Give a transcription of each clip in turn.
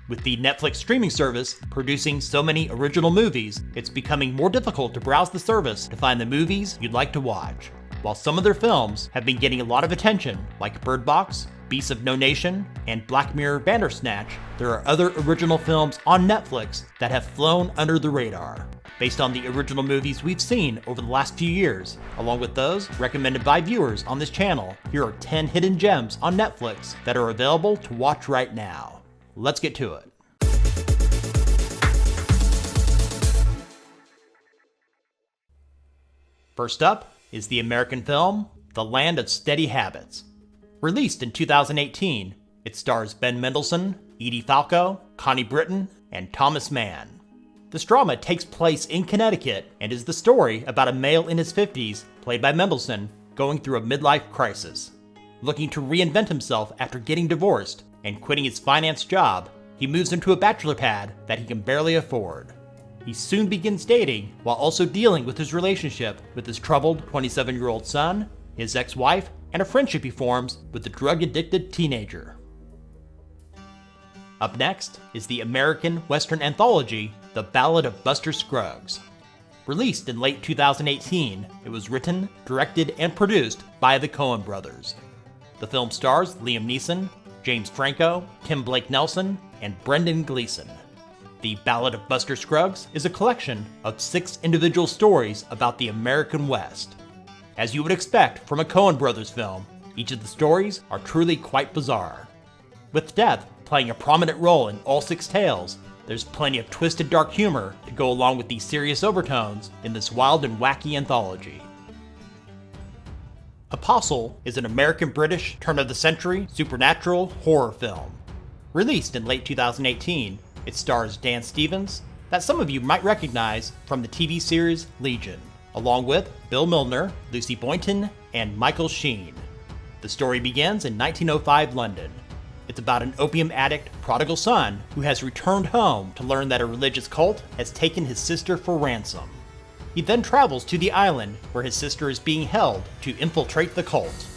With the Netflix streaming service producing so many original movies, it's becoming more difficult to browse the service to find the movies you'd like to watch. While some of their films have been getting a lot of attention, like Bird Box, Beasts of No Nation, and Black Mirror Bandersnatch, there are other original films on Netflix that have flown under the radar, based on the original movies we've seen over the last few years. Along with those recommended by viewers on this channel, here are 10 hidden gems on Netflix that are available to watch right now. Let's get to it. First up is the American film, The Land of Steady Habits. Released in 2018, it stars Ben Mendelsohn, Edie Falco, Connie Britton, and Thomas Mann. This drama takes place in Connecticut and is the story about a male in his 50s, played by Mendelsohn, going through a midlife crisis. Looking to reinvent himself after getting divorced and quitting his finance job, he moves into a bachelor pad that he can barely afford. He soon begins dating while also dealing with his relationship with his troubled 27-year-old son, his ex-wife, and a friendship he forms with the drug-addicted teenager. Up next is the American Western anthology, The Ballad of Buster Scruggs. Released in late 2018, it was written, directed, and produced by the Coen brothers. The film stars Liam Neeson, James Franco, Tim Blake Nelson, and Brendan Gleeson. The Ballad of Buster Scruggs is a collection of 6 individual stories about the American West. As you would expect from a Coen brothers film, each of the stories are truly quite bizarre. With death playing a prominent role in all 6 tales, there's plenty of twisted dark humor to go along with these serious overtones in this wild and wacky anthology. Apostle is an American-British turn-of-the-century supernatural horror film. Released in late 2018, it stars Dan Stevens, that some of you might recognize from the TV series Legion, along with Bill Milner, Lucy Boynton, and Michael Sheen. The story begins in 1905 London. It's about an opium addict prodigal son who has returned home to learn that a religious cult has taken his sister for ransom. He then travels to the island where his sister is being held to infiltrate the cult.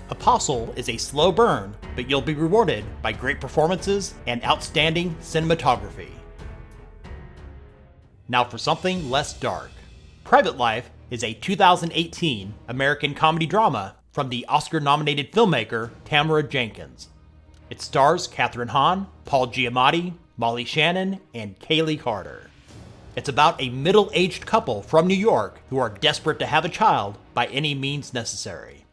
Apostle is a slow burn, but you'll be rewarded by great performances and outstanding cinematography. Now for something less dark. Private Life is a 2018 American comedy drama from the Oscar-nominated filmmaker Tamara Jenkins. It stars Kathryn Hahn, Paul Giamatti, Molly Shannon, and Kaylee Carter. It's about a middle-aged couple from New York who are desperate to have a child by any means necessary.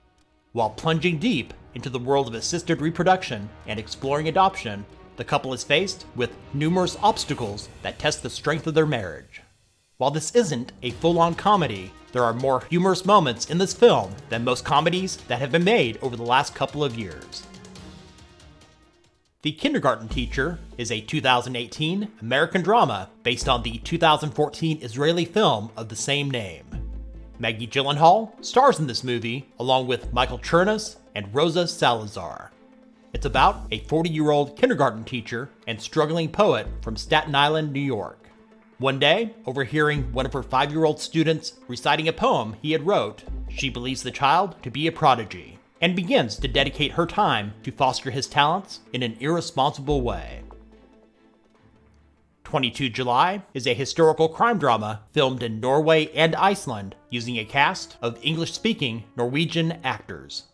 While plunging deep into the world of assisted reproduction and exploring adoption, the couple is faced with numerous obstacles that test the strength of their marriage. While this isn't a full-on comedy, there are more humorous moments in this film than most comedies that have been made over the last couple of years. The Kindergarten Teacher is a 2018 American drama based on the 2014 Israeli film of the same name. Maggie Gyllenhaal stars in this movie along with Michael Chernus and Rosa Salazar. It's about a 40-year-old kindergarten teacher and struggling poet from Staten Island, New York. One day, overhearing one of her 5-year-old students reciting a poem he had wrote, she believes the child to be a prodigy and begins to dedicate her time to foster his talents in an irresponsible way. 22 July is a historical crime drama filmed in Norway and Iceland using a cast of English-speaking Norwegian actors.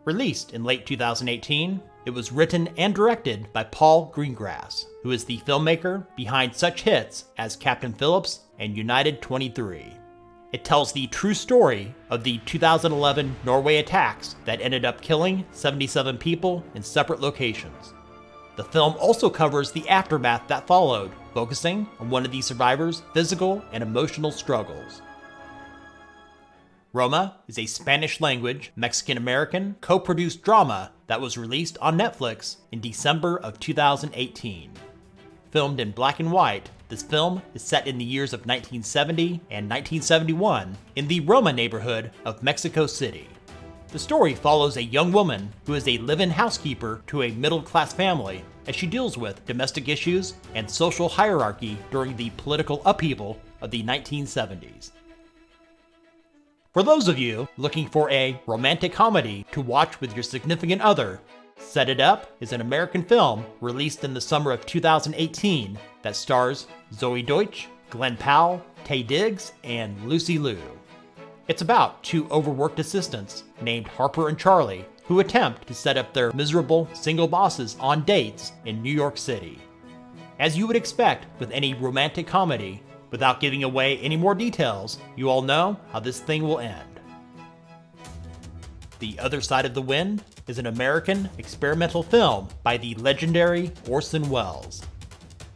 Released in late 2018, it was written and directed by Paul Greengrass, who is the filmmaker behind such hits as Captain Phillips and United 23. It tells the true story of the 2011 Norway attacks that ended up killing 77 people in separate locations. The film also covers the aftermath that followed, focusing on one of the survivors' physical and emotional struggles. Roma is a Spanish-language, Mexican-American, co-produced drama that was released on Netflix in December of 2018. Filmed in black and white, this film is set in the years of 1970 and 1971 in the Roma neighborhood of Mexico City. The story follows a young woman who is a live-in housekeeper to a middle-class family as she deals with domestic issues and social hierarchy during the political upheaval of the 1970s. For those of you looking for a romantic comedy to watch with your significant other, Set It Up is an American film released in the summer of 2018 that stars Zoe Deutsch, Glenn Powell, Taye Diggs, and Lucy Liu. It's about two overworked assistants named Harper and Charlie who attempt to set up their miserable single bosses on dates in New York City. As you would expect with any romantic comedy, without giving away any more details, you all know how this thing will end. The Other Side of the Wind is an American experimental film by the legendary Orson Welles.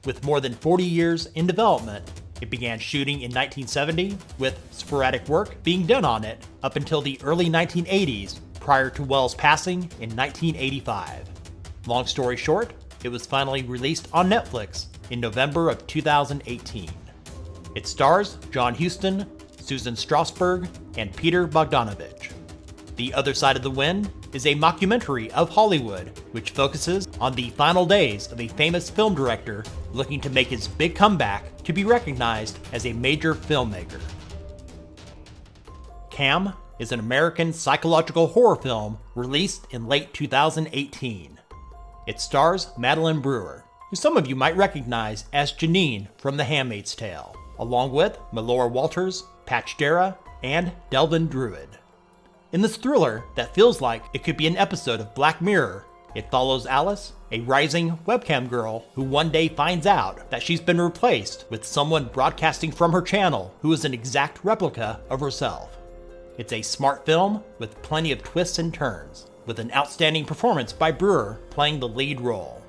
With more than 40 years in development, it began shooting in 1970, with sporadic work being done on it up until the early 1980s prior to Welles' passing in 1985. Long story short, it was finally released on Netflix in November of 2018. It stars John Huston, Susan Strasberg, and Peter Bogdanovich. The Other Side of the Wind is a mockumentary of Hollywood which focuses on the final days of a famous film director looking to make his big comeback to be recognized as a major filmmaker. Cam is an American psychological horror film released in late 2018. It stars Madeline Brewer, who some of you might recognize as Janine from The Handmaid's Tale, along with Melora Walters, Patch Dara, and Delvin Druid. In this thriller that feels like it could be an episode of Black Mirror, it follows Alice, a rising webcam girl who one day finds out that she's been replaced with someone broadcasting from her channel who is an exact replica of herself. It's a smart film with plenty of twists and turns, with an outstanding performance by Brewer playing the lead role.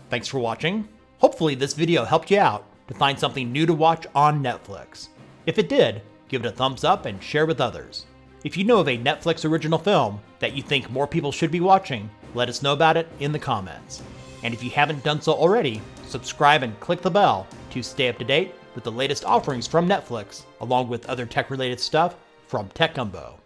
Thanks for watching. Hopefully this video helped you out to find something new to watch on Netflix. If it did, give it a thumbs up and share with others. If you know of a Netflix original film that you think more people should be watching, let us know about it in the comments. And if you haven't done so already, subscribe and click the bell to stay up to date with the latest offerings from Netflix, along with other tech-related stuff from Tech Gumbo.